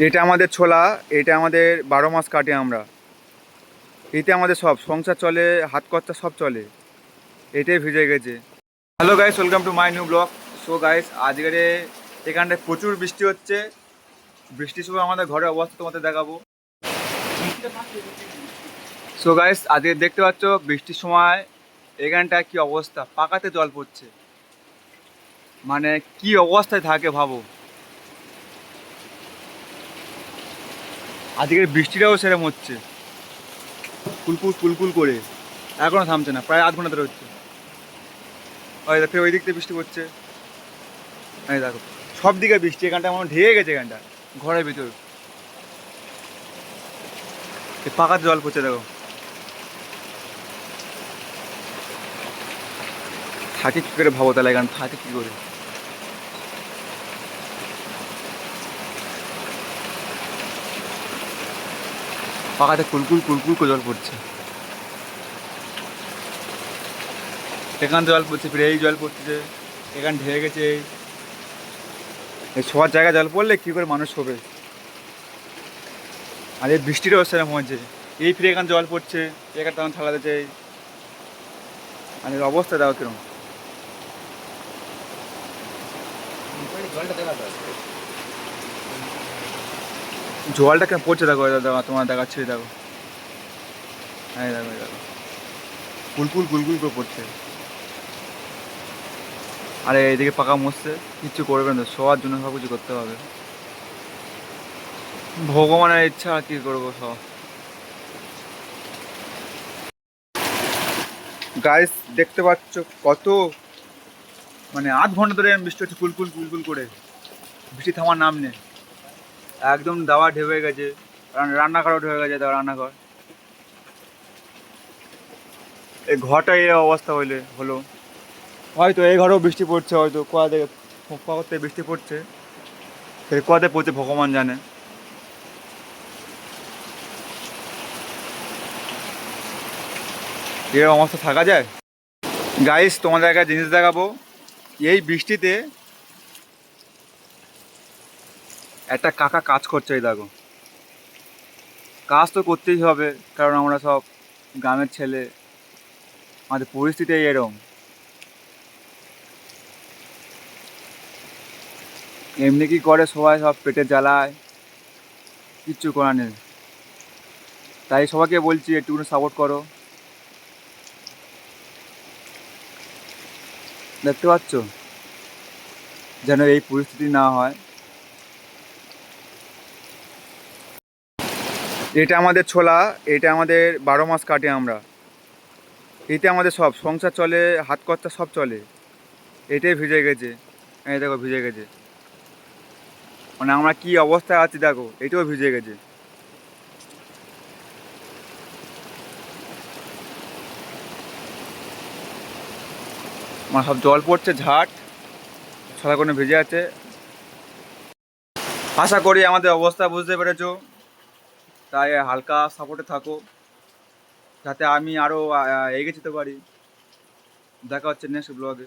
এটা আমাদের ছোলা, এটা আমাদের 12 মাস কাটে আমরা। এতে আমাদের সব সংসার চলে, হাত খরচা সব চলে। এটাই ভিজে গেছে। Hello guys, welcome to my new blog. So guys, আজকের এখানটায় প্রচুর বৃষ্টি হচ্ছে। বৃষ্টির সময় আমাদের ঘরের অবস্থা তোমাদের দেখাবো। সো গাইস, আজকে দেখতে পাচ্ছ বৃষ্টির সময় এখানটায় কি অবস্থা, পাকাতে জল পড়ছে। মানে কি অবস্থায় থাকে ভাবো। আজকের বৃষ্টিটাও সেরকম হচ্ছে, কুলকুল কুলকুল করে। এখনো থামছে না, প্রায় আধ ঘন্টা ধরে হচ্ছে। ফের ওই দিক থেকে বৃষ্টি পড়ছে। এই দেখো, সব দিকে বৃষ্টি। এখানটা আমার ঢেকে গেছে, এখানটা ঘরের ভিতর পাকাতে জল পড়ছে। দেখো, থাকে কী করে ভাবো তাহলে, এখানে থাকে কী করে। পাকাতে কুলকুল কুলকুল করে জল পড়ছে। এখান জল পড়ছে, ফিরে এই জল পড়ছে। এখানে ঢেকে গেছে। এই সবার জায়গায় জল পড়লে কী করে মানুষ হবে। আর এই বৃষ্টিরও সেরকম হচ্ছে। এই ফিরে এখানে জল পড়ছে, এখানে তখন ঠালা দিচ্ছে। আর এর অবস্থা দেখো কিরকম। জলটা কেন পড়ছে দেখো, দেখো তোমার দেখাচ্ছি। দেখো, হ্যাঁ দেখো, দেখো কুলকুল কুলকুল করে পড়ছে। আর এইদিকে পাকা মরছে, কিচ্ছু করবে না, সবার জন্য সব কিছু করতে হবে। ভগবানের ইচ্ছা, আর কি করবো সব। গাইস দেখতে পাচ্ছ কত, মানে আধ ঘন্টা ধরে বৃষ্টি হচ্ছে, কুলকুল কুলকুল করে। বৃষ্টি থামার নাম নেই। একদম দাওয়া ঢেবে গেছে। রান্নাঘরও ঢেবে গেছে। দাওয়া রান্নাঘর, এই ঘরটা এই অবস্থা হলো। হয়তো এই ঘরেও বৃষ্টি পড়ছে, হয়তো কোয়া থেকে থেকে বৃষ্টি পড়ছে। কোয়াতে পড়ছে ভগবান জানে। এই অবস্থা থাকা যায়? গাইস তোমাদের একটা জিনিস দেখাবো। এই বৃষ্টিতে একটা কাকা কাজ করছে। এই দেখো, কাজ তো করতেই হবে, কারণ আমরা সব গ্রামের ছেলে। আমাদের পরিস্থিতি এরকম। এমনি কি করে সবাই, সব পেটে জ্বালায়, কিচ্ছু করার নেই। তাই সবাইকে বলছি একটু সাপোর্ট করো। দেখতে পাচ্ছ, যেন এই পরিস্থিতি না হয়। এটা আমাদের ছোলা, এটা আমাদের 12 মাস কাটে আমরা। এতে আমাদের সব সংসার চলে, হাত খরচা সব চলে। এটাই ভিজে গেছে। এই দেখো ভিজে গেছে, মানে আমরা কি অবস্থায় আছি দেখো, এটাও ভিজে গেছে। আমার সব জল পড়ছে, ঝাট ছলা করে ভিজে আছে। আশা করি আমাদের অবস্থা বুঝতে পেরেছো। তাই হালকা সাপোর্টে থাকো, যাতে আমি আরও এগিয়ে যেতে পারি। দেখা হচ্ছে নেক্সট ব্লগে।